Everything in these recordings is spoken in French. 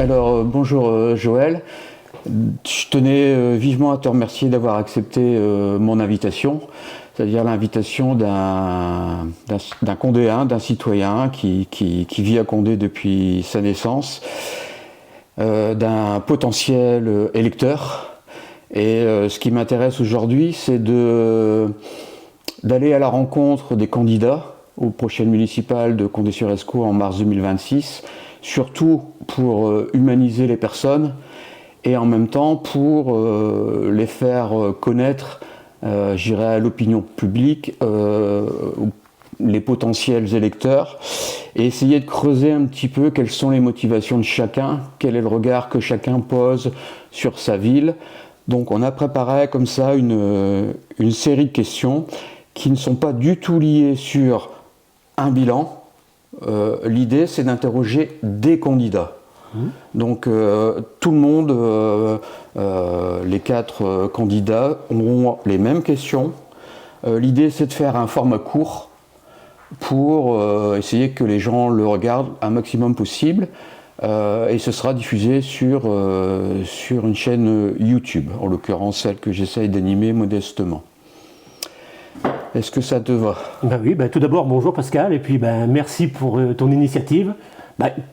Alors, bonjour Joël. Je tenais vivement à te remercier d'avoir accepté mon invitation, c'est-à-dire l'invitation d'un Condéen, d'un citoyen qui vit à Condé depuis sa naissance, d'un potentiel électeur. Et ce qui m'intéresse aujourd'hui, c'est d'aller à la rencontre des candidats aux prochaines municipales de Condé-sur-Escaut en mars 2026, surtout pour humaniser les personnes et en même temps pour les faire connaître, j'irai à l'opinion publique, les potentiels électeurs, et essayer de creuser un petit peu quelles sont les motivations de chacun, quel est le regard que chacun pose sur sa ville. Donc on a préparé comme ça une série de questions qui ne sont pas du tout liées sur un bilan. L'idée, c'est d'interroger des candidats. Donc tout le monde, les 4 candidats, auront les mêmes questions. L'idée, c'est de faire un format court pour essayer que les gens le regardent un maximum possible. Et ce sera diffusé sur une chaîne YouTube, en l'occurrence celle que j'essaye d'animer modestement. Est-ce que ça te va? Oui, tout d'abord, bonjour Pascal, et puis merci pour ton initiative,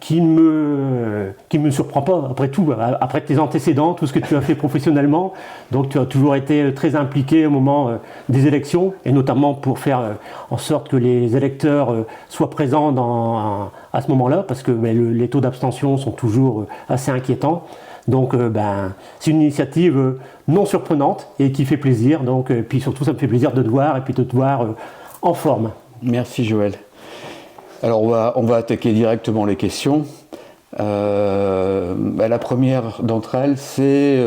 qui ne me surprend pas, après tout, après tes antécédents, tout ce que tu as fait professionnellement. Donc tu as toujours été très impliqué au moment des élections, et notamment pour faire en sorte que les électeurs soient présents à ce moment-là, parce que les taux d'abstention sont toujours assez inquiétants. Donc c'est une initiative non surprenante et qui fait plaisir. Donc, puis surtout, ça me fait plaisir de te voir et puis de te voir en forme. Merci Joël. Alors on va attaquer directement les questions. La première d'entre elles, c'est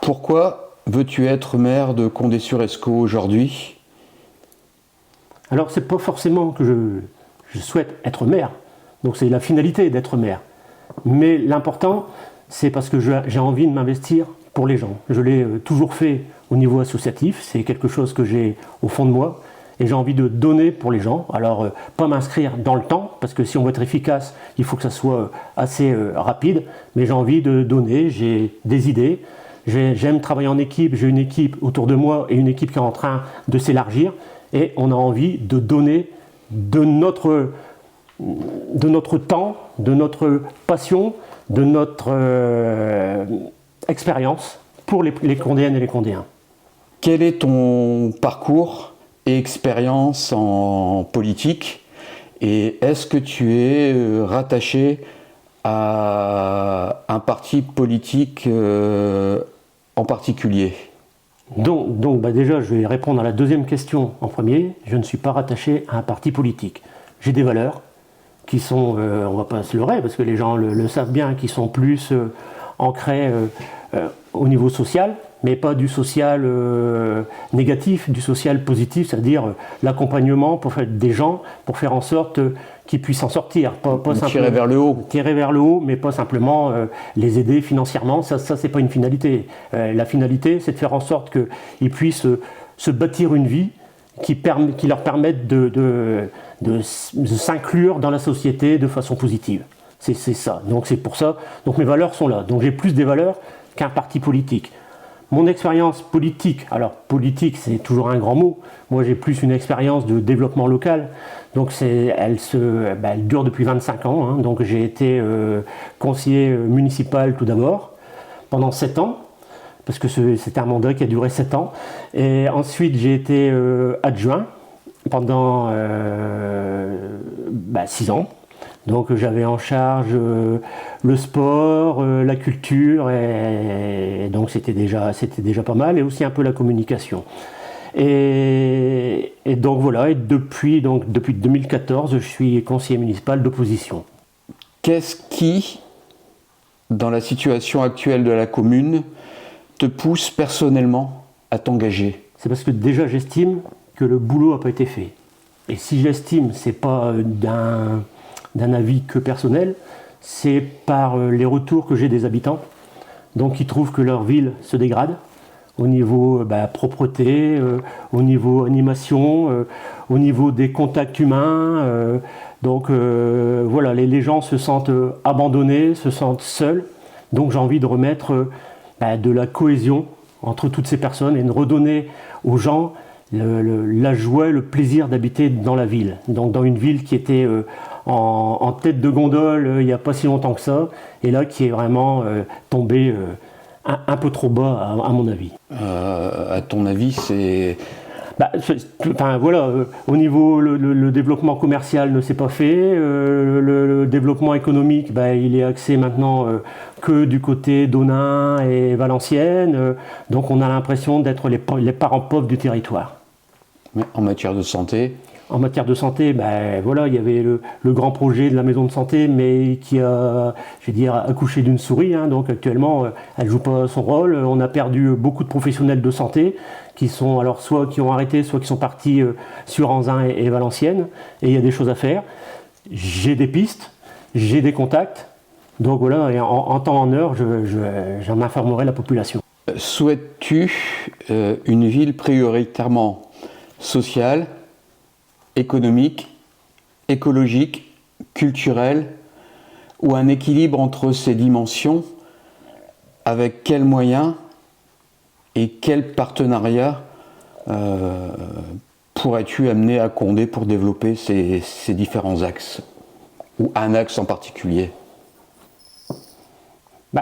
pourquoi veux-tu être maire de Condé-sur-Escaut aujourd'hui? Alors c'est pas forcément que je souhaite être maire. Donc c'est la finalité d'être maire. Mais l'important, c'est parce que j'ai envie de m'investir pour les gens. Je l'ai toujours fait au niveau associatif, c'est quelque chose que j'ai au fond de moi, et j'ai envie de donner pour les gens. Alors, pas m'inscrire dans le temps, parce que si on veut être efficace, il faut que ça soit assez rapide, mais j'ai envie de donner, j'ai des idées, j'aime travailler en équipe, j'ai une équipe autour de moi et une équipe qui est en train de s'élargir, et on a envie de donner de notre temps, de notre passion, de notre expérience pour les Condéennes et les Condéens. Quel est ton parcours et expérience en politique, et est-ce que tu es rattaché à un parti politique en particulier? Donc déjà, je vais répondre à la deuxième question en premier. Je ne suis pas rattaché à un parti politique. J'ai des valeurs qui sont, on ne va pas se leurrer, parce que les gens le savent bien, qui sont plus ancrées au niveau social, mais pas du social négatif, du social positif, c'est-à-dire l'accompagnement pour faire des gens, pour faire en sorte qu'ils puissent s'en sortir. Pas tirer vers le haut. Tirer vers le haut, mais pas simplement les aider financièrement, ça c'est pas une finalité. La finalité, c'est de faire en sorte qu'ils puissent se bâtir une vie qui leur permette de s'inclure dans la société de façon positive. C'est ça. Donc c'est pour ça. Donc mes valeurs sont là. Donc j'ai plus des valeurs qu'un parti politique. Mon expérience politique, alors politique c'est toujours un grand mot, moi j'ai plus une expérience de développement local, donc elle dure depuis 25 ans, hein. Donc j'ai été conseiller municipal tout d'abord, pendant 7 ans, parce que c'était un mandat qui a duré 7 ans, et ensuite j'ai été adjoint pendant 6 ans. Donc j'avais en charge le sport, la culture, et donc c'était déjà pas mal, et aussi un peu la communication. Et donc voilà, et depuis 2014, je suis conseiller municipal d'opposition. Qu'est-ce qui, dans la situation actuelle de la commune, te pousse personnellement à t'engager? C'est parce que déjà j'estime que le boulot n'a pas été fait. Et si j'estime, c'est pas d'un avis que personnel, c'est par les retours que j'ai des habitants, donc qui trouvent que leur ville se dégrade, au niveau propreté, au niveau animation, au niveau des contacts humains. Donc voilà, les gens se sentent abandonnés, se sentent seuls. Donc j'ai envie de remettre de la cohésion entre toutes ces personnes et de redonner aux gens la joie et le plaisir d'habiter dans la ville. Donc dans une ville qui était en tête de gondole il n'y a pas si longtemps que ça, et là qui est vraiment tombée un peu trop bas à mon avis. À ton avis, c'est... Au niveau le développement commercial ne s'est pas fait, le développement économique, il est axé maintenant que du côté d'Onain et Valenciennes, donc on a l'impression d'être les parents pauvres du territoire. Mais en matière de santé? En matière de santé, il y avait le grand projet de la maison de santé, mais qui a, accouché d'une souris. Donc actuellement, elle ne joue pas son rôle. On a perdu beaucoup de professionnels de santé qui sont alors soit qui ont arrêté, soit qui sont partis sur Anzin et Valenciennes. Et il y a des choses à faire. J'ai des pistes, j'ai des contacts. Donc voilà, et en temps en heure, j'en informerai la population. Souhaites-tu une ville prioritairement sociale, économique, écologique, culturelle, ou un équilibre entre ces dimensions? Avec quels moyens et quels partenariats pourrais-tu amener à Condé pour développer ces différents axes, ou un axe en particulier?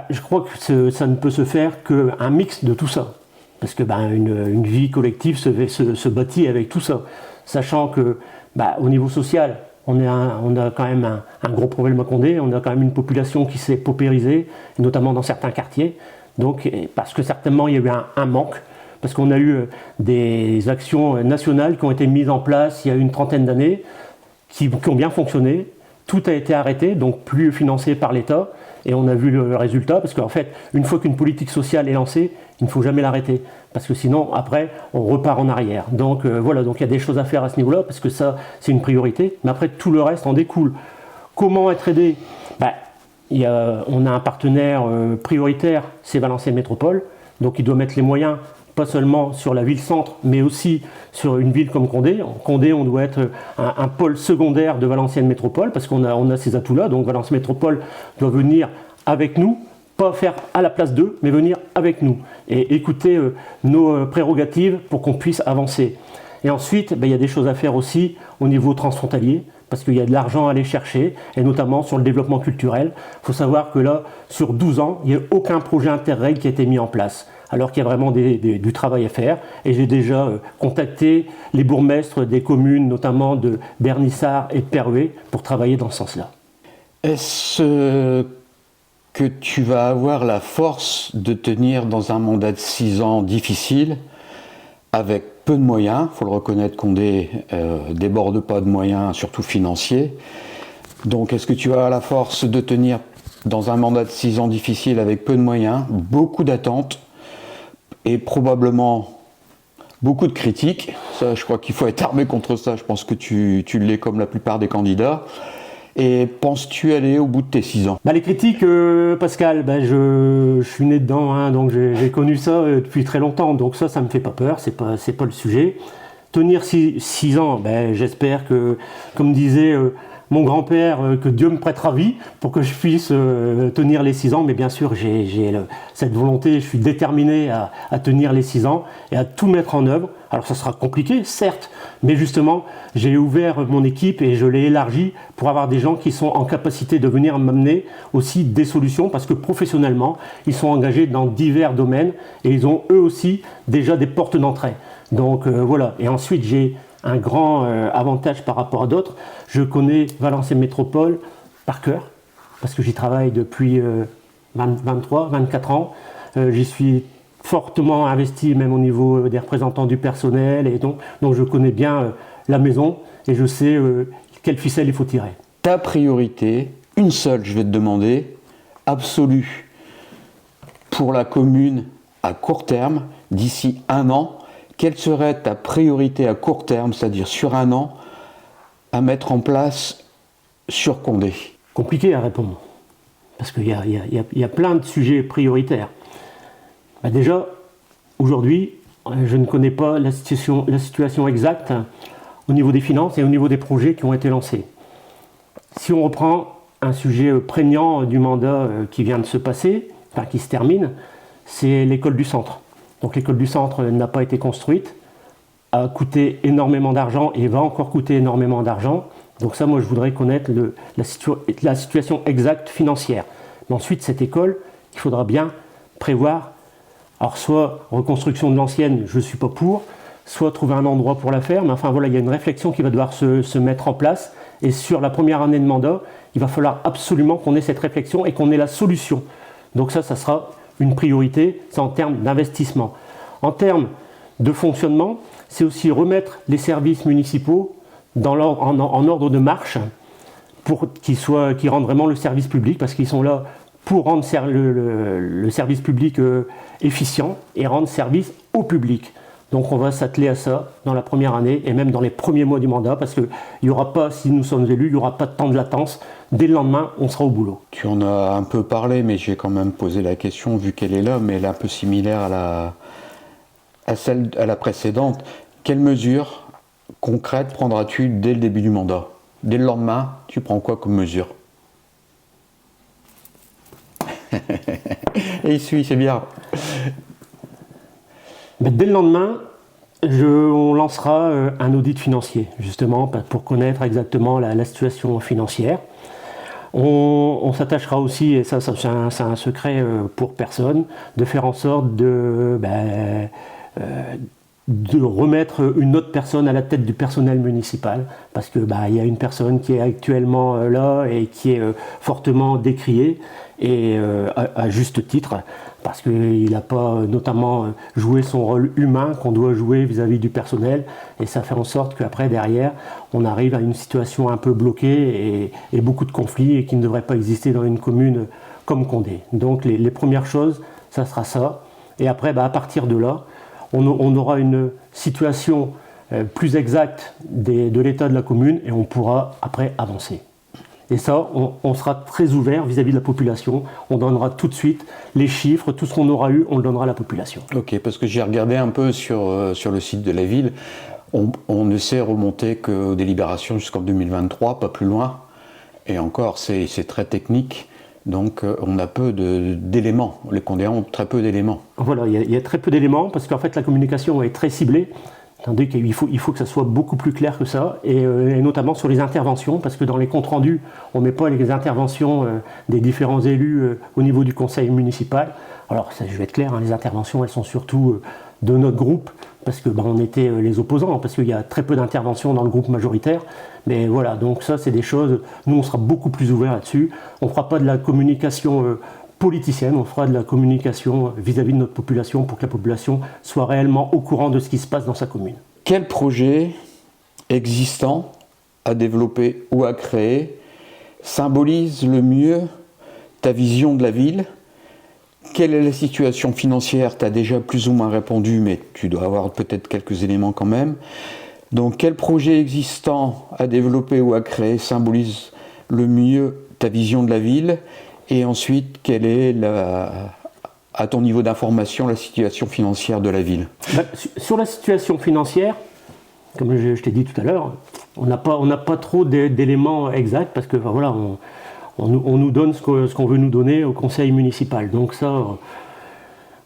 Je crois que ça ne peut se faire qu'un mix de tout ça, parce que une vie collective se bâtit avec tout ça. Sachant que au niveau social, on a quand même un gros problème à Condé, on a quand même une population qui s'est paupérisée, notamment dans certains quartiers, donc, parce que certainement il y a eu un manque, parce qu'on a eu des actions nationales qui ont été mises en place il y a une trentaine d'années, qui ont bien fonctionné, tout a été arrêté, donc plus financé par l'État, et on a vu le résultat, parce qu'en fait, une fois qu'une politique sociale est lancée, il ne faut jamais l'arrêter, parce que sinon, après, on repart en arrière. Donc donc il y a des choses à faire à ce niveau-là, parce que ça, c'est une priorité, mais après, tout le reste en découle. Comment être aidé? On a un partenaire prioritaire, c'est Valenciennes Métropole, donc il doit mettre les moyens, pas seulement sur la ville-centre, mais aussi sur une ville comme Condé. Condé, on doit être un pôle secondaire de Valenciennes Métropole, parce qu'on a ces atouts-là, donc Valenciennes Métropole doit venir avec nous, pas faire à la place d'eux, mais venir avec nous, et écouter nos prérogatives pour qu'on puisse avancer. Et ensuite, il y a des choses à faire aussi au niveau transfrontalier, parce qu'il y a de l'argent à aller chercher, et notamment sur le développement culturel. Il faut savoir que là, sur 12 ans, il n'y a aucun projet Interreg qui a été mis en place, alors qu'il y a vraiment du travail à faire. Et j'ai déjà contacté les bourgmestres des communes, notamment de Bernissart et de Perruet, pour travailler dans ce sens-là. Est-ce que tu vas avoir la force de tenir dans un mandat de 6 ans difficile, avec peu de moyens? Il faut le reconnaître, Condé déborde pas de moyens, surtout financiers. Donc est-ce que tu as la force de tenir dans un mandat de 6 ans difficile avec peu de moyens, beaucoup d'attentes et probablement beaucoup de critiques? Ça, je crois qu'il faut être armé contre ça. Je pense que tu l'es comme la plupart des candidats. Et penses-tu aller au bout de tes 6 ans? Les critiques, Pascal, je suis né dedans, donc j'ai connu ça depuis très longtemps, donc ça me fait pas peur, c'est pas le sujet. Tenir 6 ans, j'espère que, comme disait mon grand-père, que Dieu me prêtera vie pour que je puisse tenir les 6 ans, mais bien sûr j'ai cette volonté, je suis déterminé à tenir les 6 ans et à tout mettre en œuvre. Alors ça sera compliqué, certes, mais justement j'ai ouvert mon équipe et je l'ai élargie pour avoir des gens qui sont en capacité de venir m'amener aussi des solutions, parce que professionnellement ils sont engagés dans divers domaines et ils ont eux aussi déjà des portes d'entrée. Donc voilà, et ensuite j'ai un grand avantage par rapport à d'autres. Je connais Valenciennes Métropole par cœur, parce que j'y travaille depuis 24 ans. J'y suis fortement investi, même au niveau des représentants du personnel, et donc je connais bien la maison, et je sais quelle ficelle il faut tirer. Ta priorité, une seule, je vais te demander, absolue, pour la commune à court terme, d'ici 1 an, quelle serait ta priorité à court terme, c'est-à-dire sur 1 an, à mettre en place sur Condé? Compliqué à répondre, parce qu'il y a plein de sujets prioritaires. Déjà, Aujourd'hui, je ne connais pas la situation exacte au niveau des finances et au niveau des projets qui ont été lancés. Si on reprend un sujet prégnant du mandat qui vient de se passer, enfin qui se termine, c'est l'école du centre. Donc l'école du centre n'a pas été construite, a coûté énormément d'argent et va encore coûter énormément d'argent. Donc ça, moi, je voudrais connaître la situation exacte financière. Mais ensuite, cette école, il faudra bien prévoir, alors soit reconstruction de l'ancienne, je ne suis pas pour, soit trouver un endroit pour la faire, mais enfin voilà, il y a une réflexion qui va devoir se mettre en place, et sur la première année de mandat, il va falloir absolument qu'on ait cette réflexion et qu'on ait la solution. Donc ça sera une priorité, c'est en termes d'investissement. En termes de fonctionnement, c'est aussi remettre les services municipaux en ordre de marche pour qu'ils rendent vraiment le service public, parce qu'ils sont là pour rendre le service public efficient et rendre service au public. Donc on va s'atteler à ça dans la première année et même dans les premiers mois du mandat, parce qu'il n'y aura pas, si nous sommes élus, il n'y aura pas de temps de latence. Dès le lendemain, on sera au boulot. Tu en as un peu parlé, mais j'ai quand même posé la question, vu qu'elle est là, mais elle est un peu similaire à la précédente. Quelles mesures concrètes prendras-tu dès le début du mandat? Dès le lendemain, tu prends quoi comme mesure? Et il suit, c'est bien. Dès le lendemain, on lancera un audit financier, justement, pour connaître exactement la situation financière. On s'attachera aussi, et ça c'est un secret pour personne, de faire en sorte de remettre une autre personne à la tête du personnel municipal, parce que y a une personne qui est actuellement là et qui est fortement décriée, et à juste titre, parce qu'il n'a pas notamment joué son rôle humain qu'on doit jouer vis-à-vis du personnel, et ça fait en sorte qu'après, derrière, on arrive à une situation un peu bloquée et beaucoup de conflits et qui ne devraient pas exister dans une commune comme Condé. Donc les premières choses, ça sera ça, et après, à partir de là, on aura une situation plus exacte de l'état de la commune et on pourra après avancer. Et ça, on sera très ouvert vis-à-vis de la population. On donnera tout de suite les chiffres, tout ce qu'on aura eu, on le donnera à la population. Ok, parce que j'ai regardé un peu sur le site de la ville. On ne sait remonter qu'aux délibérations jusqu'en 2023, pas plus loin. Et encore, c'est très technique. Donc on a peu d'éléments. Les Condéens ont très peu d'éléments. Voilà, il y a très peu d'éléments parce qu'en fait la communication est très ciblée. Tandis qu'il faut que ça soit beaucoup plus clair que ça, et notamment sur les interventions, parce que dans les comptes rendus, on ne met pas les interventions des différents élus au niveau du conseil municipal. Alors, ça, je vais être clair, les interventions, elles sont surtout de notre groupe, parce que on était les opposants, parce qu'il y a très peu d'interventions dans le groupe majoritaire. Mais voilà, donc ça, c'est des choses, nous, on sera beaucoup plus ouverts là-dessus. On ne fera pas de la communication politicienne, on fera de la communication vis-à-vis de notre population pour que la population soit réellement au courant de ce qui se passe dans sa commune. Quel projet existant à développer ou à créer symbolise le mieux ta vision de la ville? Quelle est la situation financière? Tu as déjà plus ou moins répondu, mais tu dois avoir peut-être quelques éléments quand même. Donc quel projet existant à développer ou à créer symbolise le mieux ta vision de la ville? Et ensuite, quelle est, à ton niveau d'information, la situation financière de la ville? Sur la situation financière, comme je t'ai dit tout à l'heure, on n'a pas trop d'éléments exacts, parce que voilà, on nous donne ce qu'on veut nous donner au conseil municipal. Donc ça,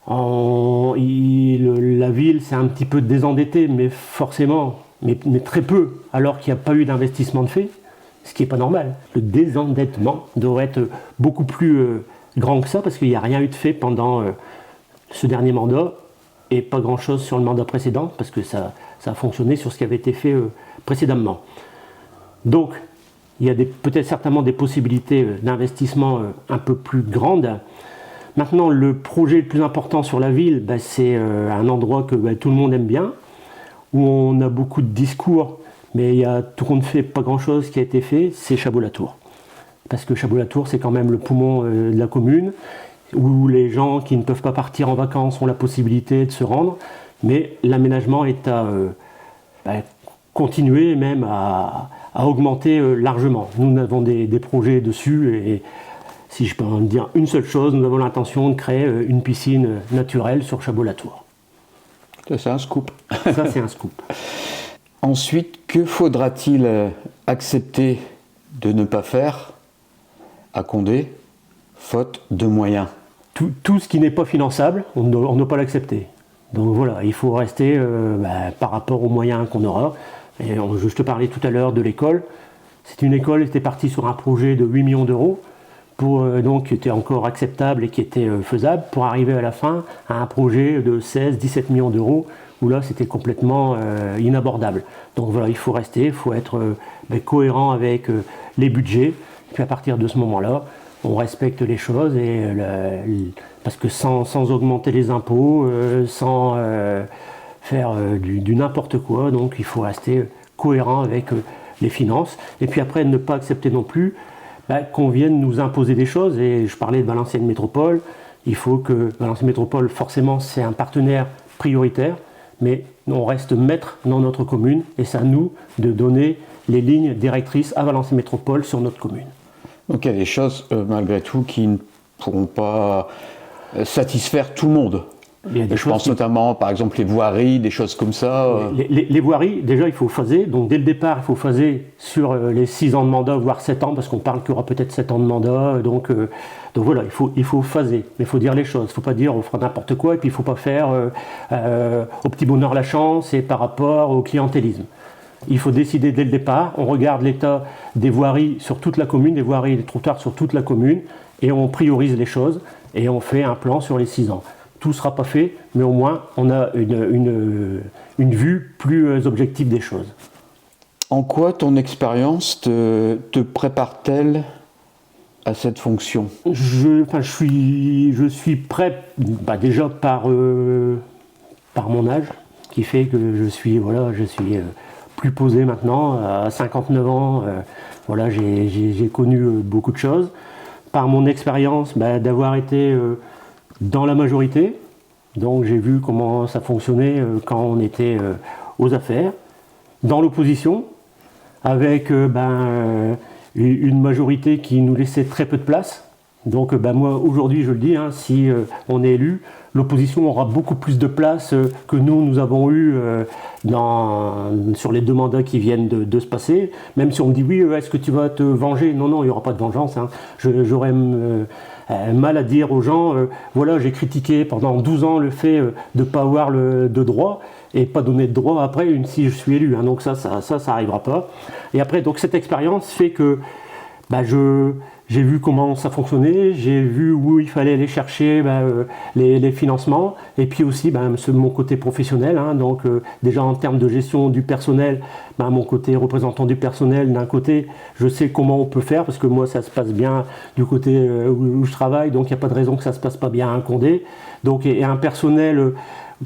la ville s'est un petit peu désendettée, mais forcément, mais très peu, alors qu'il n'y a pas eu d'investissement de fait. Ce qui n'est pas normal. Le désendettement devrait être beaucoup plus grand que ça, parce qu'il n'y a rien eu de fait pendant ce dernier mandat, et pas grand-chose sur le mandat précédent, parce que ça a fonctionné sur ce qui avait été fait précédemment. Donc, il y a peut-être certainement des possibilités d'investissement un peu plus grandes. Maintenant, le projet le plus important sur la ville, c'est un endroit que tout le monde aime bien, où on a beaucoup de discours, mais il y a tout compte fait pas grand-chose qui a été fait, c'est Chabot-la-Tour. Parce que Chabot-la-Tour, c'est quand même le poumon de la commune, où les gens qui ne peuvent pas partir en vacances ont la possibilité de se rendre, mais l'aménagement est à continuer, même à augmenter largement. Nous avons des projets dessus, et si je peux en dire une seule chose, nous avons l'intention de créer une piscine naturelle sur Chabot-la-Tour. Ça, c'est un scoop. Ça, c'est un scoop. Ensuite, que faudra-t-il accepter de ne pas faire à Condé, faute de moyens? Tout ce qui n'est pas finançable, on ne doit pas l'accepter. Donc voilà, il faut rester par rapport aux moyens qu'on aura. Et je te parlais tout à l'heure de l'école. C'est une école qui était partie sur un projet de 8 millions d'euros, donc qui était encore acceptable et qui était faisable, pour arriver à la fin à un projet de 16-17 millions d'euros, où là c'était complètement inabordable. Donc voilà, il faut rester, il faut être cohérent avec les budgets. Et puis à partir de ce moment-là, on respecte les choses, parce que sans augmenter les impôts, sans faire du n'importe quoi, donc il faut rester cohérent avec les finances. Et puis après, ne pas accepter non plus qu'on vienne nous imposer des choses. Et je parlais de Valenciennes Métropole, il faut que Valenciennes Métropole, forcément, c'est un partenaire prioritaire, mais on reste maître dans notre commune, et c'est à nous de donner les lignes directrices à Valenciennes Métropole sur notre commune. Donc il y a des choses, malgré tout, qui ne pourront pas satisfaire tout le monde. Je pense notamment, par exemple, les voiries, des choses comme ça. Les voiries, déjà, il faut phaser. Donc dès le départ, il faut phaser sur les 6 ans de mandat, voire 7 ans, parce qu'on parle qu'il y aura peut-être 7 ans de mandat. Donc voilà, il faut phaser. Mais il faut dire les choses. Il ne faut pas dire on fera n'importe quoi, et puis il ne faut pas faire au petit bonheur la chance et par rapport au clientélisme. Il faut décider dès le départ, on regarde l'état des voiries sur toute la commune, des voiries et des trottoirs sur toute la commune, et on priorise les choses, et on fait un plan sur les 6 ans. Tout ne sera pas fait, mais au moins on a une vue plus objective des choses. En quoi ton expérience te prépare-t-elle à cette fonction? Je suis prêt déjà par mon âge, qui fait que je suis plus posé maintenant, à 59 ans, j'ai connu beaucoup de choses. Par mon expérience d'avoir été dans la majorité, donc j'ai vu comment ça fonctionnait quand on était aux affaires, dans l'opposition, avec une majorité qui nous laissait très peu de place. Donc moi aujourd'hui je le dis, si on est élu, l'opposition aura beaucoup plus de place que nous avons eu sur les 2 mandats qui viennent de se passer. Même si on me dit oui, est-ce que tu vas te venger? Non, il n'y aura pas de vengeance. J'aurais mal à dire aux gens, j'ai critiqué pendant 12 ans le fait de ne pas avoir de droit et pas donner de droit après si je suis élu. Donc ça n'arrivera pas. Et après, donc cette expérience fait que j'ai vu comment ça fonctionnait, j'ai vu où il fallait aller chercher les financements, et puis aussi mon côté professionnel, donc déjà en termes de gestion du personnel, mon côté représentant du personnel, d'un côté, je sais comment on peut faire, parce que moi ça se passe bien du côté où je travaille, donc il n'y a pas de raison que ça ne se passe pas bien à Condé. Donc, et un personnel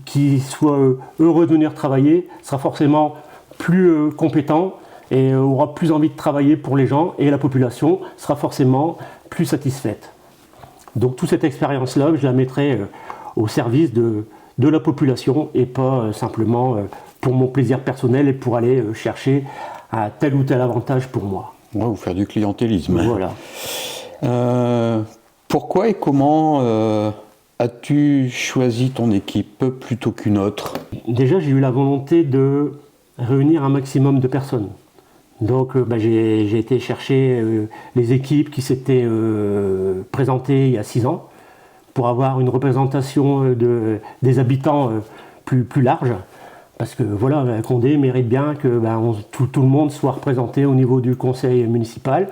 qui soit heureux de venir travailler sera forcément plus compétent, et aura plus envie de travailler pour les gens, et la population sera forcément plus satisfaite. Donc toute cette expérience-là, je la mettrai au service de la population, et pas simplement pour mon plaisir personnel et pour aller chercher à tel ou tel avantage pour moi. Ouais, ou faire du clientélisme. Voilà. Pourquoi et comment as-tu choisi ton équipe plutôt qu'une autre? Déjà, j'ai eu la volonté de réunir un maximum de personnes. Donc j'ai été chercher les équipes qui s'étaient présentées il y a 6 ans pour avoir une représentation des habitants plus large. Parce que Condé mérite bien que tout le monde soit représenté au niveau du conseil municipal.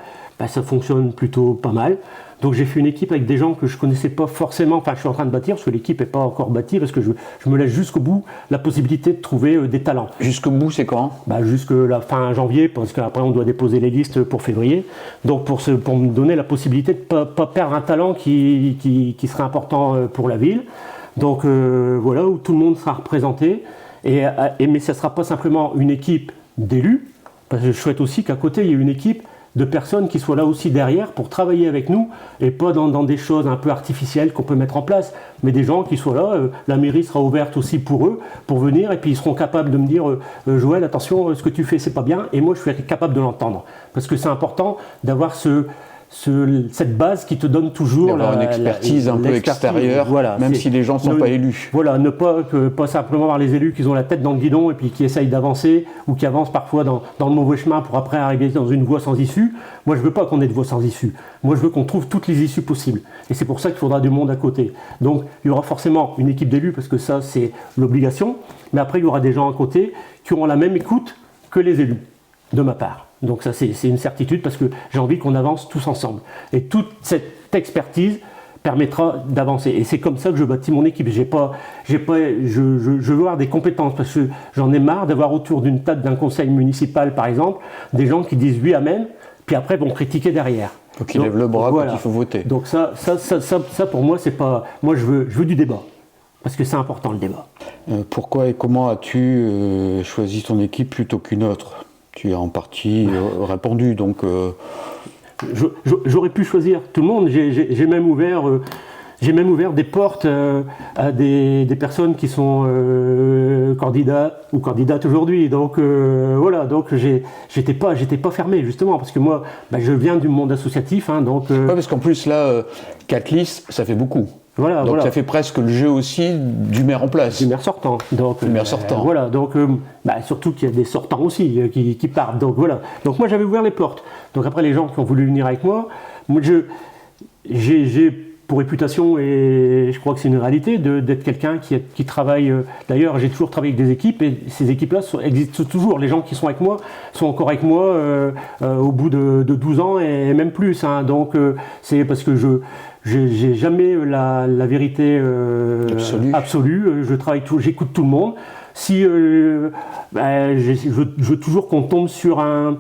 Ça fonctionne plutôt pas mal. Donc j'ai fait une équipe avec des gens que je ne connaissais pas forcément, je suis en train de bâtir, parce que l'équipe n'est pas encore bâtie, parce que je me laisse jusqu'au bout la possibilité de trouver des talents. Jusqu'au bout, c'est quand? Jusque la fin janvier, parce qu'après on doit déposer les listes pour février. Donc pour me donner la possibilité de ne pas perdre un talent qui serait important pour la ville. Donc où tout le monde sera représenté. Mais ça ne sera pas simplement une équipe d'élus, parce que je souhaite aussi qu'à côté il y ait une équipe de personnes qui soient là aussi derrière pour travailler avec nous, et pas dans des choses un peu artificielles qu'on peut mettre en place, mais des gens qui soient là, la mairie sera ouverte aussi pour eux, pour venir, et puis ils seront capables de me dire Joël, attention, ce que tu fais c'est pas bien, et moi je suis capable de l'entendre, parce que c'est important d'avoir cette base qui te donne toujours d'avoir une expertise un peu extérieure, voilà, même si les gens ne sont pas élus. Voilà, ne pas simplement voir les élus qui ont la tête dans le guidon et puis qui essayent d'avancer ou qui avancent parfois dans le mauvais chemin pour après arriver dans une voie sans issue. Moi, je ne veux pas qu'on ait de voie sans issue. Moi, je veux qu'on trouve toutes les issues possibles. Et c'est pour ça qu'il faudra du monde à côté. Donc, il y aura forcément une équipe d'élus parce que ça, c'est l'obligation. Mais après, il y aura des gens à côté qui auront la même écoute que les élus, de ma part. Donc ça, c'est une certitude parce que j'ai envie qu'on avance tous ensemble. Et toute cette expertise permettra d'avancer. Et c'est comme ça que je bâtis mon équipe. Je veux avoir des compétences parce que j'en ai marre d'avoir autour d'une table d'un conseil municipal, par exemple, des gens qui disent oui, amen, puis après vont critiquer derrière. Faut qu'ils lèvent le bras voilà. quand il faut voter. Donc ça pour moi, c'est pas... Moi, je veux du débat. Parce que c'est important, le débat. Pourquoi et comment as-tu choisi ton équipe plutôt qu'une autre ? Tu as en partie répondu, donc... J'aurais pu choisir tout le monde. J'ai même ouvert des portes à des personnes qui sont candidats ou candidates aujourd'hui. Donc voilà, donc j'étais pas fermé justement parce que moi, je viens du monde associatif, hein, donc. Ouais, parce qu'en plus là, 4 listes, ça fait beaucoup. Voilà, donc ça fait presque le jeu aussi du maire en place. Du maire sortant. Donc, du maire sortant. Voilà, donc surtout qu'il y a des sortants aussi qui partent. Donc voilà. Donc moi j'avais ouvert les portes. Donc après les gens qui ont voulu venir avec moi j'ai pour réputation, et je crois que c'est une réalité, d'être quelqu'un qui travaille. D'ailleurs, j'ai toujours travaillé avec des équipes et ces équipes-là existent toujours. Les gens qui sont avec moi sont encore avec moi au bout de 12 ans et même plus. Hein. Donc c'est parce que j'ai jamais la vérité absolue. Je travaille j'écoute tout le monde. Si je veux toujours qu'on tombe sur un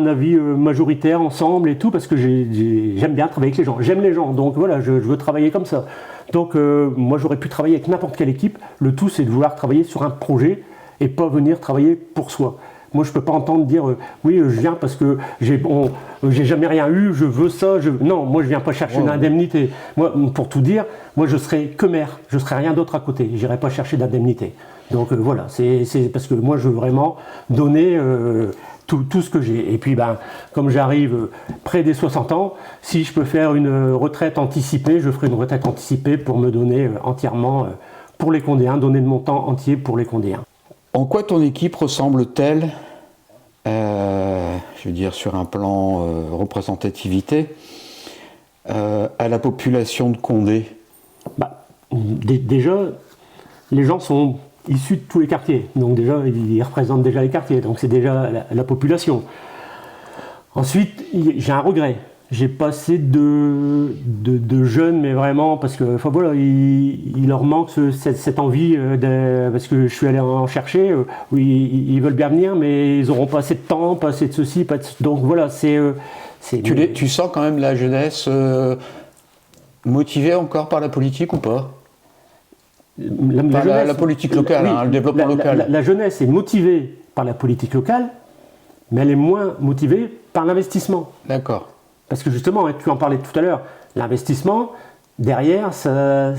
avis majoritaire ensemble et tout, parce que j'aime bien travailler avec les gens. J'aime les gens, donc voilà, je veux travailler comme ça. Donc moi, j'aurais pu travailler avec n'importe quelle équipe. Le tout, c'est de vouloir travailler sur un projet et pas venir travailler pour soi. Moi, je ne peux pas entendre dire oui, je viens parce que j'ai jamais rien eu, je veux ça. Non, moi, je ne viens pas chercher une indemnité. Moi, pour tout dire, moi, je serais que maire. Je ne serais rien d'autre à côté. Je n'irais pas chercher d'indemnité. Donc voilà, c'est parce que moi, je veux vraiment donner tout ce que j'ai. Et puis, comme j'arrive près des 60 ans, si je peux faire une retraite anticipée, je ferai une retraite anticipée pour me donner entièrement pour les Condéens, donner de mon temps entier pour les Condéens. En quoi ton équipe ressemble-t-elle, je veux dire sur un plan représentativité, à la population de Condé ? Déjà, les gens sont issus de tous les quartiers, donc déjà ils représentent déjà les quartiers, donc c'est déjà la population. Ensuite, j'ai un regret. J'ai pas assez de jeunes, mais vraiment, parce que voilà, il leur manque cette envie, parce que je suis allé en chercher, où ils veulent bien venir, mais ils n'auront pas assez de temps, pas assez de ceci, pas de... Donc voilà, Tu sens quand même la jeunesse motivée encore par la politique ou pas ? La politique locale, oui, le développement local. La jeunesse est motivée par la politique locale, mais elle est moins motivée par l'investissement. D'accord. Parce que justement, tu en parlais tout à l'heure, l'investissement, derrière, ça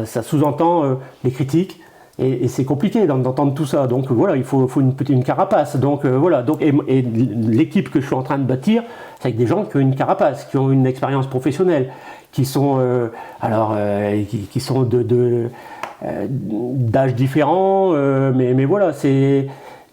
sous-entend les critiques, et c'est compliqué d'entendre tout ça. Donc voilà, il faut une carapace. Donc voilà, et l'équipe que je suis en train de bâtir, c'est avec des gens qui ont une carapace, qui ont une expérience professionnelle, qui sont qui sont d'âge différents, mais voilà,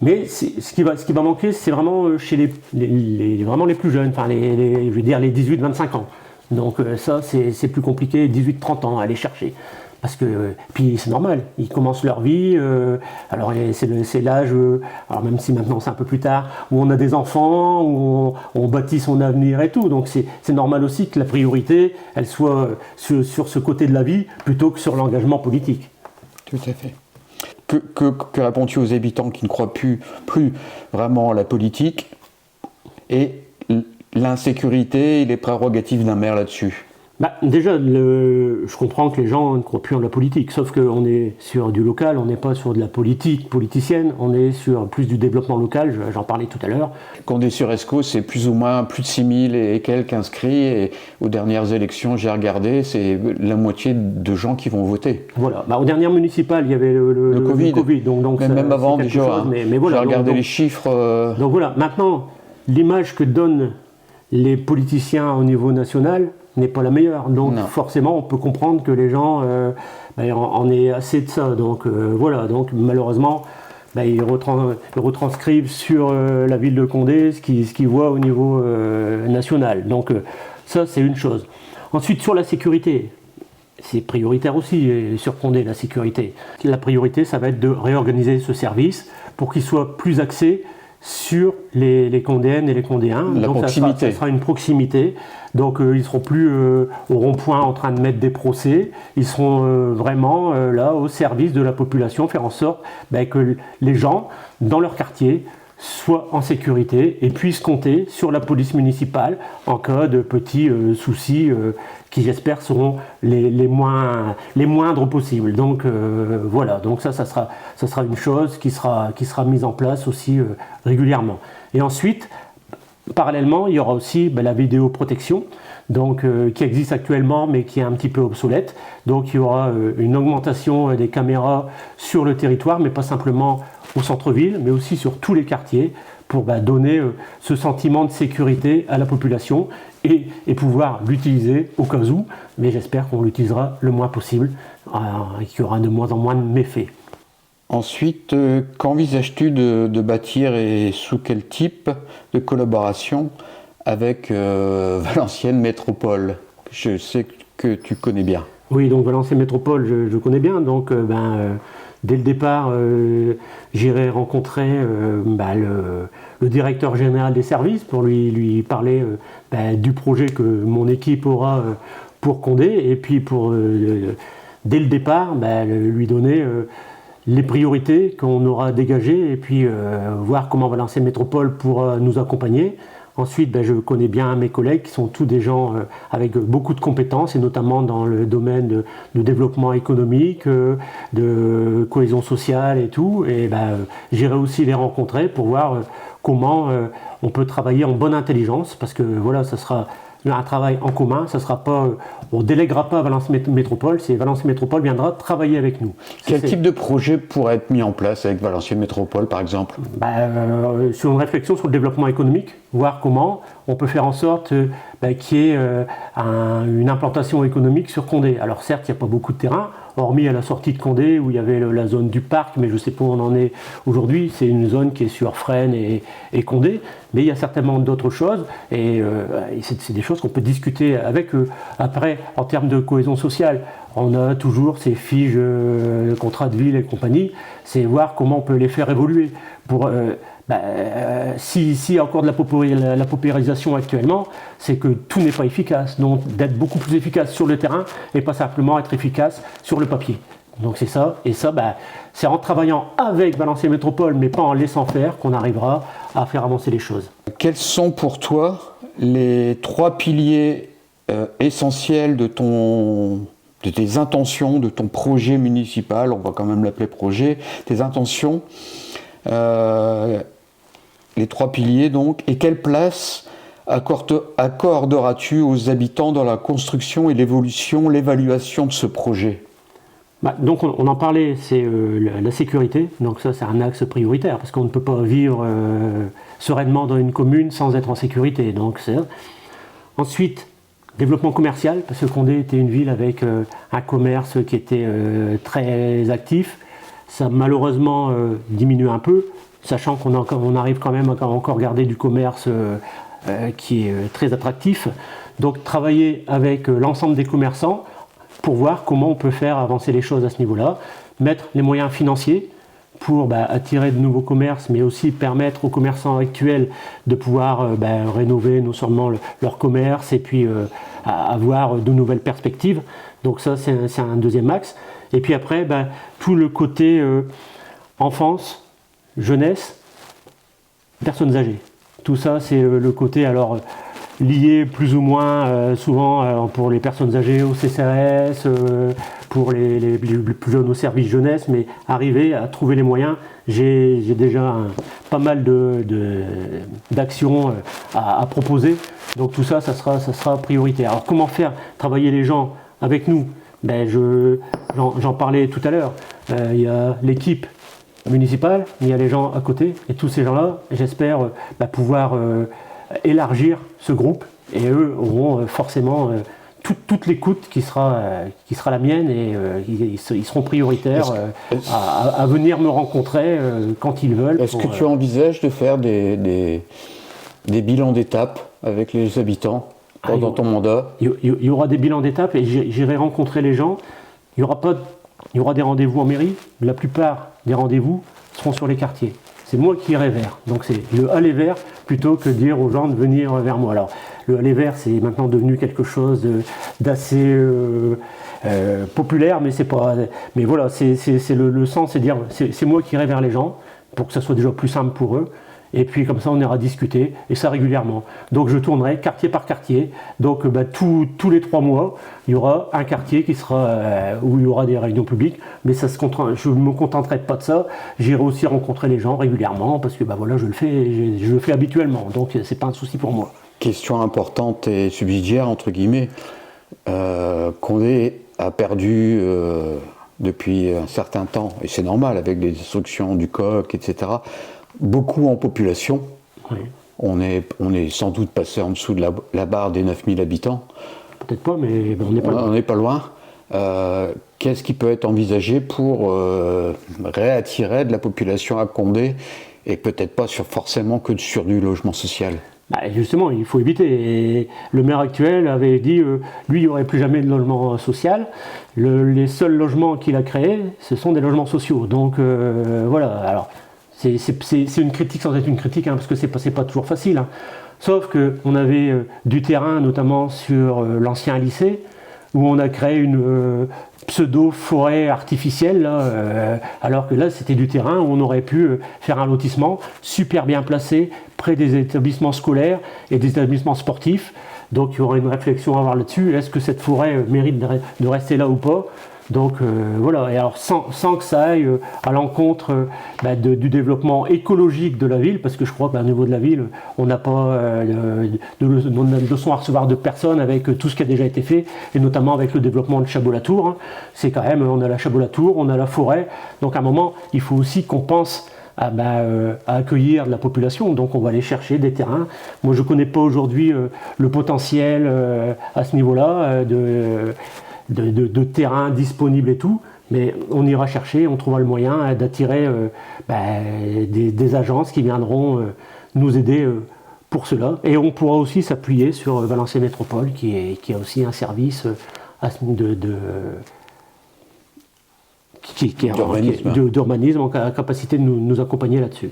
mais ce qui va manquer, c'est vraiment chez vraiment les plus jeunes, enfin je veux dire les 18-25 ans. Donc ça, c'est plus compliqué, 18-30 ans à aller chercher. Parce que, puis c'est normal, ils commencent leur vie, alors c'est l'âge, alors même si maintenant c'est un peu plus tard, où on a des enfants, où on bâtit son avenir et tout. Donc c'est normal aussi que la priorité, elle soit sur ce côté de la vie, plutôt que sur l'engagement politique. Tout à fait. Que réponds-tu aux habitants qui ne croient plus vraiment à la politique et l'insécurité et les prérogatives d'un maire là-dessus ? Déjà, je comprends que les gens ne croient plus en la politique, sauf qu'on est sur du local, on n'est pas sur de la politique politicienne, on est sur plus du développement local, j'en parlais tout à l'heure. Condé-sur-Escaut, c'est plus ou moins plus de 6000 et quelques inscrits, et aux dernières élections, j'ai regardé, c'est la moitié de gens qui vont voter. Voilà, aux dernières municipales, il y avait le Covid, donc même avant déjà, chose, mais voilà, j'ai regardé les chiffres. Donc voilà, maintenant, l'image que donne les politiciens au niveau national n'est pas la meilleure. Donc Non. forcément, on peut comprendre que les gens en aient assez de ça. Donc voilà, donc malheureusement, ils retranscrivent sur la ville de Condé ce qu'ils voient au niveau national. Donc ça, c'est une chose. Ensuite, sur la sécurité, c'est prioritaire aussi, sur Condé, la sécurité. La priorité, ça va être de réorganiser ce service pour qu'il soit plus axé sur les Condéennes et les Condéens. La Donc proximité. ça sera une proximité. Donc ils ne seront plus au rond-point en train de mettre des procès. Ils seront vraiment là au service de la population, faire en sorte que les gens, dans leur quartier, soient en sécurité et puissent compter sur la police municipale en cas de petits soucis qui, j'espère, seront les moindres possibles. Donc voilà, donc ça sera une chose qui sera mise en place aussi régulièrement. Et ensuite, parallèlement, il y aura aussi la vidéoprotection, donc, qui existe actuellement mais qui est un petit peu obsolète. Donc il y aura une augmentation des caméras sur le territoire, mais pas simplement au centre-ville, mais aussi sur tous les quartiers, pour donner ce sentiment de sécurité à la population et pouvoir l'utiliser au cas où, mais j'espère qu'on l'utilisera le moins possible et qu'il y aura de moins en moins de méfaits. Ensuite, qu'envisages-tu de bâtir et sous quel type de collaboration avec Valenciennes Métropole? Je sais que tu connais bien. Oui, donc Valenciennes Métropole, je connais bien. Donc, dès le départ, j'irai rencontrer le directeur général des services pour lui parler du projet que mon équipe aura pour Condé, et puis dès le départ, lui donner les priorités qu'on aura dégagées, et puis voir comment Valenciennes Métropole pourra nous accompagner. Ensuite, je connais bien mes collègues qui sont tous des gens avec beaucoup de compétences, et notamment dans le domaine de développement économique, de cohésion sociale et tout. Et j'irai aussi les rencontrer pour voir comment on peut travailler en bonne intelligence, parce que voilà, ça sera un travail en commun. Ça sera pas, on ne délèguera pas à Valenciennes Métropole, c'est Valenciennes Métropole viendra travailler avec nous. Quel type de projet pourrait être mis en place avec Valenciennes Métropole, par exemple? Sur une réflexion sur le développement économique, voir comment on peut faire en sorte qu'il y ait une implantation économique sur Condé. Alors certes, il n'y a pas beaucoup de terrain, hormis à la sortie de Condé où il y avait la zone du parc, mais je ne sais pas où on en est aujourd'hui. C'est une zone qui est sur Fresnes et Condé, mais il y a certainement d'autres choses, et c'est des choses qu'on peut discuter avec eux. Après, en termes de cohésion sociale, on a toujours ces fiches de contrats de ville et compagnie, c'est voir comment on peut les faire évoluer. Pour, s'il y a encore de la paupérisation actuellement, c'est que tout n'est pas efficace. Donc d'être beaucoup plus efficace sur le terrain et pas simplement être efficace sur le papier. Donc c'est ça, et ça, c'est en travaillant avec Valenciennes Métropole, mais pas en laissant faire, qu'on arrivera à faire avancer les choses. Quels sont pour toi les 3 piliers essentiels de tes intentions, de ton projet municipal, on va quand même l'appeler projet, tes intentions, les 3 piliers donc, et quelle place accorderas-tu aux habitants dans la construction et l'évaluation de ce projet? Donc on en parlait, c'est la sécurité, donc ça c'est un axe prioritaire, parce qu'on ne peut pas vivre sereinement dans une commune sans être en sécurité. Donc ensuite, développement commercial, parce que Condé était une ville avec un commerce qui était très actif. Ça a malheureusement diminué un peu, sachant qu'on arrive quand même à encore garder du commerce qui est très attractif. Donc travailler avec l'ensemble des commerçants pour voir comment on peut faire avancer les choses à ce niveau-là, mettre les moyens financiers pour attirer de nouveaux commerces, mais aussi permettre aux commerçants actuels de pouvoir rénover non seulement leur commerce et puis avoir de nouvelles perspectives. Donc ça, c'est un deuxième axe. Et puis après, tout le côté enfance, jeunesse, personnes âgées. Tout ça, c'est le côté lié plus ou moins souvent pour les personnes âgées au CCAS, pour les plus jeunes au service jeunesse, mais arriver à trouver les moyens. J'ai déjà pas mal d'actions à proposer, donc tout ça, ça sera prioritaire. Alors comment faire travailler les gens avec nous? J'en parlais tout à l'heure, il y a l'équipe municipale, il y a les gens à côté, et tous ces gens-là, j'espère pouvoir élargir ce groupe, et eux auront forcément toute l'écoute qui sera la mienne, et ils seront prioritaires à venir me rencontrer quand ils veulent. Est-ce que tu envisages de faire des bilans d'étape avec les habitants pendant ton mandat? Il y aura des bilans d'étape, et j'irai rencontrer les gens. Il y aura des rendez-vous en mairie. La plupart des rendez-vous seront sur les quartiers. C'est moi qui irai vers. Donc c'est le aller vers plutôt que dire aux gens de venir vers moi. Alors le aller vers, c'est maintenant devenu quelque chose d'assez populaire, mais c'est pas. Mais voilà, c'est le sens, c'est dire c'est moi qui irai vers les gens pour que ça soit déjà plus simple pour eux. Et puis comme ça, on ira discuter, et ça régulièrement. Donc je tournerai quartier par quartier. Donc tous les 3 mois, il y aura un quartier qui sera où il y aura des réunions publiques. Mais je ne me contenterai pas de ça. J'irai aussi rencontrer les gens régulièrement, parce que voilà, je le fais habituellement. Donc c'est pas un souci pour moi. Question importante et subsidiaire, entre guillemets. Condé a perdu depuis un certain temps, et c'est normal avec les destructions du coq, etc., beaucoup en population. Oui. On est sans doute passé en dessous de la barre des 9000 habitants. Peut-être pas, mais on n'est pas loin. On n'est pas loin. Qu'est-ce qui peut être envisagé pour réattirer de la population à Condé, et peut-être pas forcément que sur du logement social? Justement, il faut éviter. Et le maire actuel avait dit, lui, il n'y aurait plus jamais de logement social. Les seuls logements qu'il a créés, ce sont des logements sociaux. Donc voilà. Alors, c'est une critique sans être une critique, parce que c'est pas toujours facile. Sauf qu'on avait du terrain, notamment sur l'ancien lycée, où on a créé une pseudo-forêt artificielle, là, alors que là, c'était du terrain où on aurait pu faire un lotissement super bien placé, près des établissements scolaires et des établissements sportifs. Donc il y aura une réflexion à avoir là-dessus. Est-ce que cette forêt mérite de rester là ou pas? Donc voilà, et alors sans que ça aille à l'encontre du développement écologique de la ville, parce que je crois qu'au niveau de la ville, on n'a pas de leçons à recevoir de personne avec tout ce qui a déjà été fait, et notamment avec le développement de Chabot-la-Tour. C'est quand même, on a la Chabot-la-Tour, on a la forêt, donc à un moment, il faut aussi qu'on pense à accueillir de la population, donc on va aller chercher des terrains. Moi je ne connais pas aujourd'hui le potentiel à ce niveau-là de terrain disponible et tout, mais on ira chercher, on trouvera le moyen d'attirer des agences qui viendront nous aider pour cela. Et on pourra aussi s'appuyer sur Valenciennes Métropole qui a aussi un service d'urbanisme en capacité de nous accompagner là-dessus.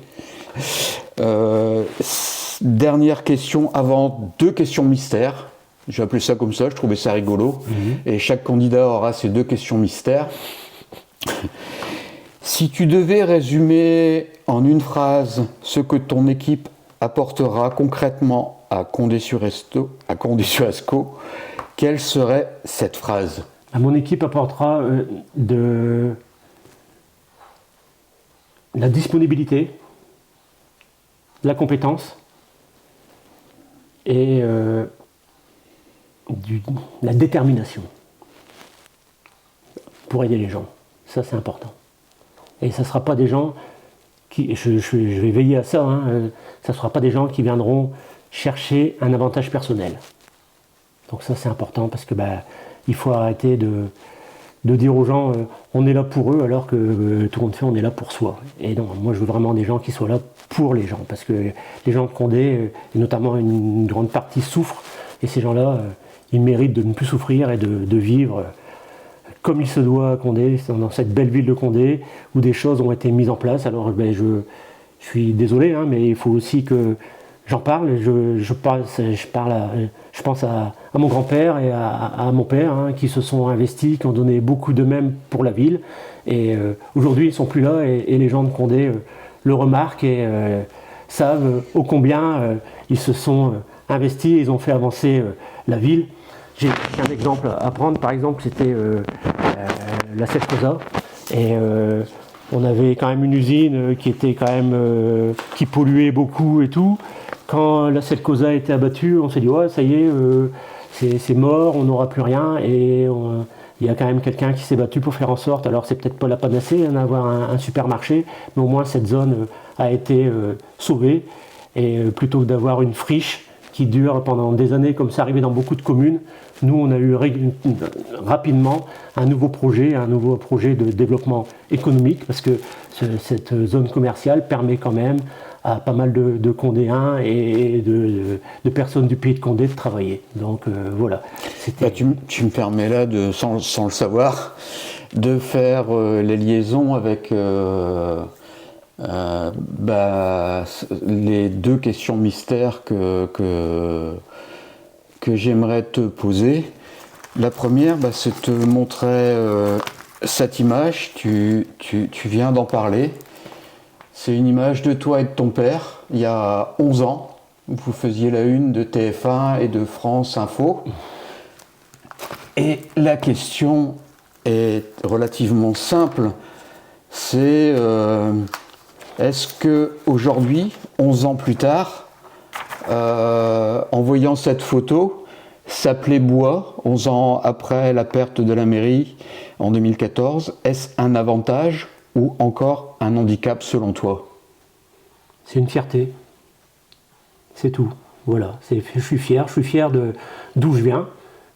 Dernière question avant 2 questions mystères. Je vais appeler ça comme ça, je trouvais ça rigolo. Et chaque candidat aura ses 2 questions mystères. Si tu devais résumer en une phrase ce que ton équipe apportera concrètement à Condé-sur-Escaut, quelle serait cette phrase? Mon équipe apportera de la disponibilité, de la compétence et la détermination pour aider les gens. Ça, c'est important. Et ça ne sera pas des gens qui... Je vais veiller à ça. Ça ne sera pas des gens qui viendront chercher un avantage personnel. Donc ça, c'est important parce que il faut arrêter de dire aux gens on est là pour eux alors que tout le monde fait on est là pour soi. Et non, moi je veux vraiment des gens qui soient là pour les gens, parce que les gens de Condé, et notamment une grande partie, souffrent, et ces gens-là, ils méritent de ne plus souffrir et de vivre comme il se doit à Condé, dans cette belle ville de Condé, où des choses ont été mises en place. Alors je suis désolé, mais il faut aussi que j'en parle. Je pense à mon grand-père et à mon père, qui se sont investis, qui ont donné beaucoup d'eux-mêmes pour la ville. Et aujourd'hui, ils ne sont plus là, et les gens de Condé le remarquent et savent ô combien ils se sont investis, ils ont fait avancer la ville. J'ai un exemple à prendre, par exemple, c'était la Selcosa. Et on avait quand même une usine qui était quand même qui polluait beaucoup et tout. Quand la Selcosa a été abattue, on s'est dit ouais, ça y est, c'est mort, on n'aura plus rien. Et il y a quand même quelqu'un qui s'est battu pour faire en sorte, alors c'est peut-être pas la panacée d'avoir un supermarché, mais au moins cette zone a été sauvée. Et plutôt que d'avoir une friche qui dure pendant des années, comme c'est arrivé dans beaucoup de communes, nous, on a eu rapidement un nouveau projet de développement économique, parce que cette zone commerciale permet quand même à pas mal de Condéens et de personnes du pays de Condé de travailler. Donc voilà. Tu me permets là, sans le savoir, de faire les liaisons avec les deux questions mystères que j'aimerais te poser. La première, c'est te montrer cette image, tu viens d'en parler. C'est une image de toi et de ton père, il y a 11 ans. Vous faisiez la une de TF1 et de France Info. Et la question est relativement simple. C'est est-ce que aujourd'hui, 11 ans plus tard, en voyant cette photo, s'appelait Bois, 11 ans après la perte de la mairie en 2014, est-ce un avantage ou encore un handicap selon toi? C'est une fierté. C'est tout. Voilà. Je suis fier d'où je viens,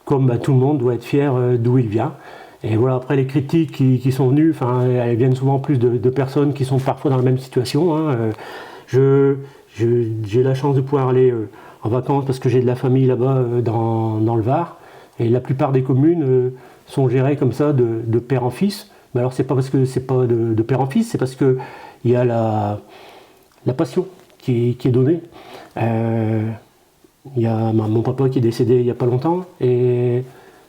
comme tout le monde doit être fier d'où il vient. Et voilà, après les critiques qui sont venues, elles viennent souvent plus de personnes qui sont parfois dans la même situation. J'ai la chance de pouvoir aller en vacances parce que j'ai de la famille là-bas dans le Var. Et la plupart des communes sont gérées comme ça de père en fils. Mais alors c'est pas parce que c'est pas de père en fils, c'est parce qu'il y a la passion qui est donnée. Il y a mon papa qui est décédé il n'y a pas longtemps. Et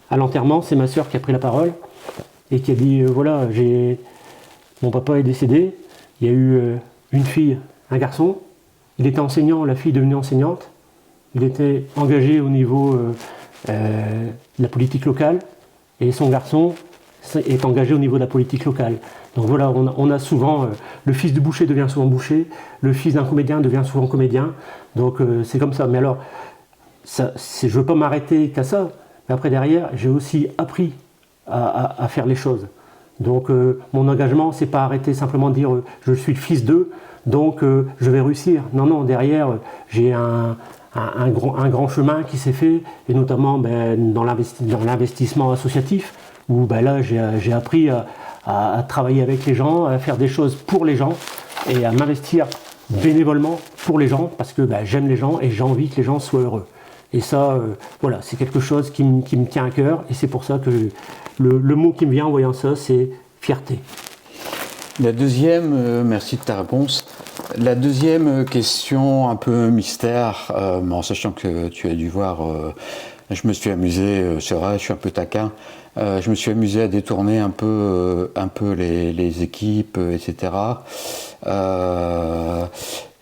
à l'enterrement, c'est ma soeur qui a pris la parole et qui a dit voilà, mon papa est décédé, il y a eu une fille, un garçon, il était enseignant, la fille est devenue enseignante, il était engagé au niveau de la politique locale et son garçon est engagé au niveau de la politique locale. Donc voilà, on a souvent, le fils du boucher devient souvent boucher, le fils d'un comédien devient souvent comédien, donc c'est comme ça. Mais alors, je ne veux pas m'arrêter qu'à ça, mais après derrière, j'ai aussi appris à faire les choses. Donc mon engagement, c'est pas arrêter simplement de dire je suis le fils d'eux, donc je vais réussir. Non, derrière, j'ai un grand chemin qui s'est fait, et notamment dans l'investissement associatif, où là j'ai appris à travailler avec les gens, à faire des choses pour les gens, et à m'investir bénévolement pour les gens, parce que j'aime les gens et j'ai envie que les gens soient heureux. Et ça, voilà, c'est quelque chose qui me tient à cœur, et c'est pour ça que le mot qui me vient en voyant ça, c'est fierté. La deuxième, merci de ta réponse. La deuxième question un peu mystère, en sachant que tu as dû voir, je me suis amusé, c'est vrai, je suis un peu taquin, je me suis amusé à détourner un peu les équipes, etc.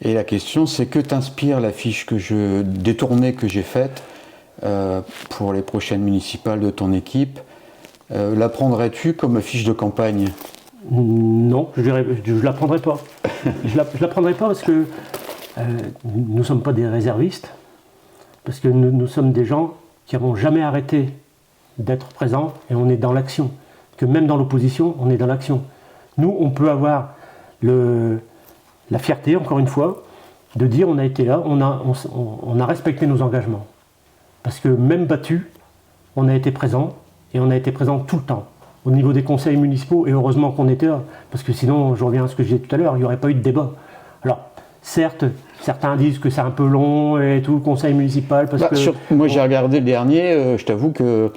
Et la question, c'est que t'inspire la fiche détournée que j'ai faite pour les prochaines municipales de ton équipe? La prendrais-tu comme fiche de campagne? Non, je ne la prendrai pas. Je la prendrai pas parce que nous ne sommes pas des réservistes, parce que nous sommes des gens qui n'avons jamais arrêté d'être présents et on est dans l'action. Que même dans l'opposition, on est dans l'action. Nous, on peut avoir la fierté, encore une fois, de dire on a été là, on a respecté nos engagements. Parce que même battu, on a été présent, et on a été présent tout le temps, au niveau des conseils municipaux, et heureusement qu'on était là, parce que sinon, je reviens à ce que je disais tout à l'heure, il n'y aurait pas eu de débat. Alors, certes, certains disent que c'est un peu long, et tout, le conseil municipal, parce que... Moi, j'ai regardé le dernier, je t'avoue que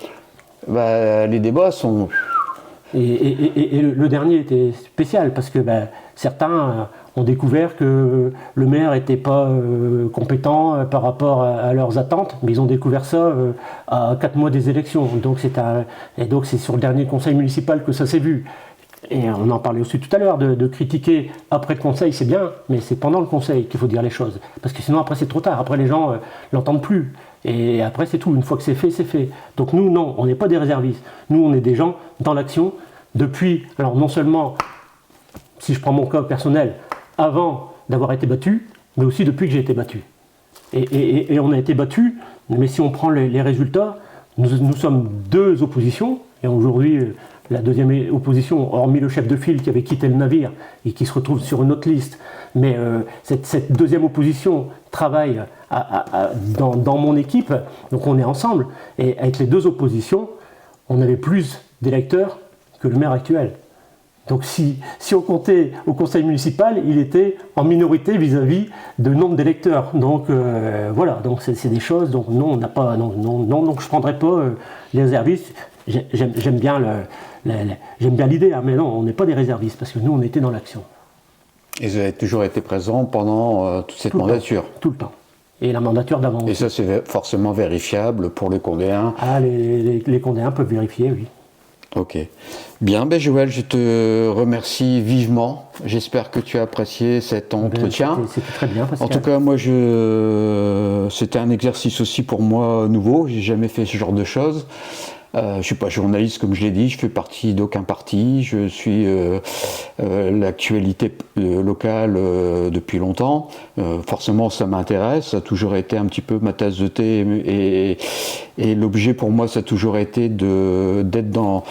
les débats sont... Et le dernier était spécial, parce que certains ont découvert que le maire n'était pas compétent par rapport à leurs attentes, mais ils ont découvert ça à 4 mois des élections. Donc c'est sur le dernier conseil municipal que ça s'est vu. Et on en parlait aussi tout à l'heure, de critiquer après le conseil, c'est bien, mais c'est pendant le conseil qu'il faut dire les choses. Parce que sinon après c'est trop tard, après les gens l'entendent plus. Et après c'est tout, une fois que c'est fait, c'est fait. Donc nous, non, on n'est pas des réservistes. Nous, on est des gens dans l'action depuis, alors non seulement, si je prends mon cas personnel, avant d'avoir été battu, mais aussi depuis que j'ai été battu. Et on a été battu, mais si on prend les résultats, nous sommes deux oppositions, Et aujourd'hui, la deuxième opposition, hormis le chef de file qui avait quitté le navire et qui se retrouve sur une autre liste, mais cette deuxième opposition travaille dans mon équipe, donc on est ensemble. Et avec les deux oppositions, on avait plus d'électeurs que le maire actuel. Donc si on comptait au conseil municipal, il était en minorité vis-à-vis de nombre d'électeurs. Donc voilà, donc c'est des choses. Donc non, on n'a pas, non, donc je prendrais pas les réservistes. J'aime bien l'idée, hein, mais non, on n'est pas des réservistes parce que nous, on était dans l'action. Et vous avez toujours été présent pendant toute cette mandature. Tout le temps. Et la mandature d'avant. Et ça, c'est forcément vérifiable pour les Condéens. Ah, les Condéens peuvent vérifier, oui. Ok. Bien, ben Joël, je te remercie vivement. J'espère que tu as apprécié cet entretien. C'était très bien. En tout cas, moi, c'était un exercice aussi pour moi nouveau. J'ai jamais fait ce genre de choses. Je suis pas journaliste, comme je l'ai dit. Je fais partie d'aucun parti. Je suis l'actualité locale depuis longtemps. Forcément, ça m'intéresse. Ça a toujours été un petit peu ma tasse de thé. Et l'objet pour moi, ça a toujours été d'être dans...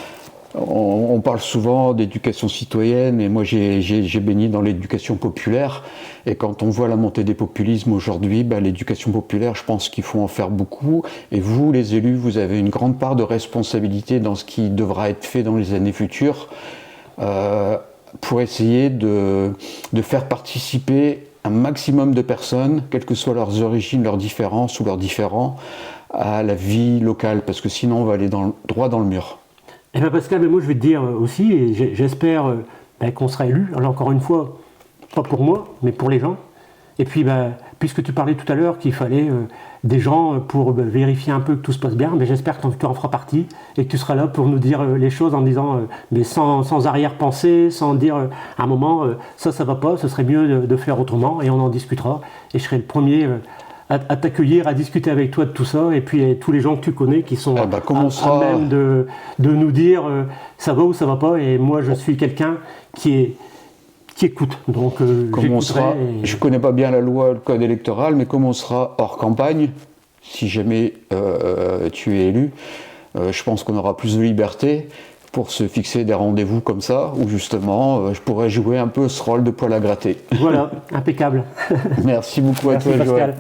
On parle souvent d'éducation citoyenne, et moi j'ai baigné dans l'éducation populaire. Et quand on voit la montée des populismes aujourd'hui, l'éducation populaire, je pense qu'il faut en faire beaucoup. Et vous, les élus, vous avez une grande part de responsabilité dans ce qui devra être fait dans les années futures pour essayer de faire participer un maximum de personnes, quelles que soient leurs origines, leurs différences ou leurs différends, à la vie locale, parce que sinon on va aller droit dans le mur. Eh bien Pascal, mais moi je vais te dire aussi, et j'espère qu'on sera élu, alors encore une fois, pas pour moi, mais pour les gens. Et puis, puisque tu parlais tout à l'heure qu'il fallait des gens pour vérifier un peu que tout se passe bien, j'espère que tu en feras partie et que tu seras là pour nous dire les choses en disant, mais sans arrière-pensée, sans dire à un moment, ça va pas, ce serait mieux de faire autrement, et on en discutera. Et je serai le premier à t'accueillir, à discuter avec toi de tout ça, et puis tous les gens que tu connais qui sont à même de nous dire ça va ou ça va pas, et moi je suis quelqu'un qui écoute. Donc je ne connais pas bien la loi, le code électoral, mais comme on sera hors campagne, si jamais tu es élu, je pense qu'on aura plus de liberté pour se fixer des rendez-vous comme ça, où justement je pourrais jouer un peu ce rôle de poil à gratter. Voilà, impeccable. Merci beaucoup à toi, Joël.